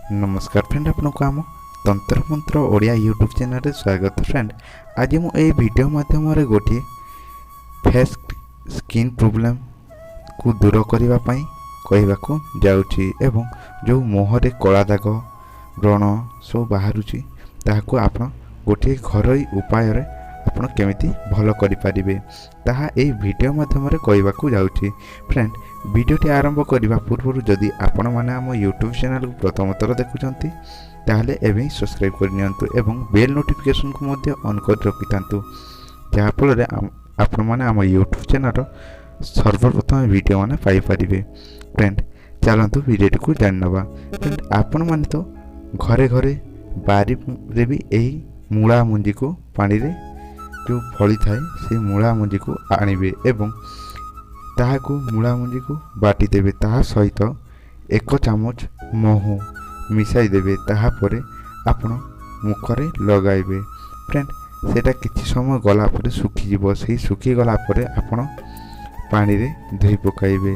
नमस्कार फ्रेंड, आपको आम तंत्र मंत्र ओडिया यूट्यूब चैनल स्वागत। फ्रेंड, आज मुझे वीडियो माध्यम गोटे फेस स्किन प्रॉब्लम को दूर करने कहवाक जाऊँगी एवं जो मुहरे कला दाग व्रण सब बाहर ताकू आप गोटे घरोई उपाय ଆପଣ କେମିତି ଭଲ କରିପାରିବେ ତାହା ଏହି ଭିଡ଼ିଓ ମାଧ୍ୟମରେ କହିବାକୁ ଯାଉଛି। ଫ୍ରେଣ୍ଡ, ଭିଡ଼ିଓଟି ଆରମ୍ଭ କରିବା ପୂର୍ବରୁ ଯଦି ଆପଣମାନେ ଆମ ୟୁଟ୍ୟୁବ୍ ଚ୍ୟାନେଲକୁ ପ୍ରଥମ ଥର ଦେଖୁଛନ୍ତି ତାହେଲେ ଏବେ ହିଁ ସବସ୍କ୍ରାଇବ୍ କରିନିଅନ୍ତୁ ଏବଂ ବେଲ୍ ନୋଟିଫିକେସନକୁ ମଧ୍ୟ ଅନ୍ କରି ରଖିଥାନ୍ତୁ, ଯାହାଫଳରେ ଆପଣମାନେ ଆମ ୟୁଟ୍ୟୁବ୍ ଚ୍ୟାନେଲର ସର୍ବପ୍ରଥମେ ଭିଡ଼ିଓ ମାନେ ପାଇପାରିବେ। ଫ୍ରେଣ୍ଡ, ଚାଲନ୍ତୁ ଭିଡ଼ିଓଟିକୁ ଜାଣିନେବା। ଫ୍ରେଣ୍ଡ, ଆପଣମାନେ ତ ଘରେ ଘରେ ବାରିରେ ବି ଏହି ମୂଳା ମଞ୍ଜିକୁ ପାଣିରେ जो फली थाए से मूला मंजी को आनिबे एवं ताहाकू मूला मंजी को बाटी देबे। ताहा सहित 1 चामच महू मिसाई देबे। ताहा परे आपण मुखरे लगाइबे। फ्रेंड, सेटा किछि समय गला परे सुखी जिवो। सेही सुखी गला परे आपण पानी रे धोई पकाइबे।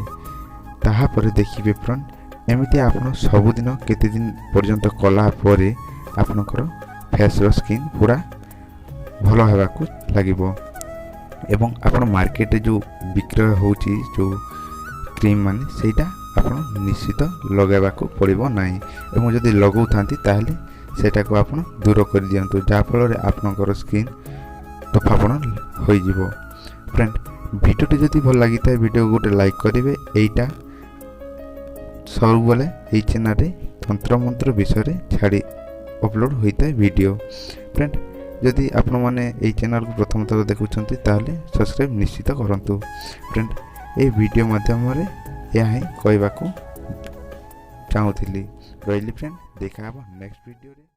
ताहा परे देखिबे फ्रेंड, एमिति आपण सबुदिन केते दिन पर्यंत कला परे आपनकर फेस रो स्किन पूरा भल होगाकू लगिबो एवं आपण मार्केट जो विक्रय होची जो क्रीम माने सेटा आपण निश्चित लगाइबाकू पड़िबो नाही एवं जदि लगाउथांती ताहले सेटा को आपण दूर कर दियंतु, जा फल रे आपनकर स्किन तफापण होई जिवो। फ्रेंड, वीडियोटी जदि भल लागि थाए वीडियो गोटे लाइक करिवे। एटा सब बेले एई चैनल रे तंत्र मंत्र विषय छाड़ी अपलोड होता है वीडियो। फ्रेंड, जदि आपण मैंने ये चैनल को प्रथम थर देखुंत ताहले सब्सक्राइब निश्चित करंतु। फ्रेंड, ये वीडियो माध्यम यह ही कहवाक चाहूली। रही फ्रेंड, देखा नेक्स्ट वीडियो रे।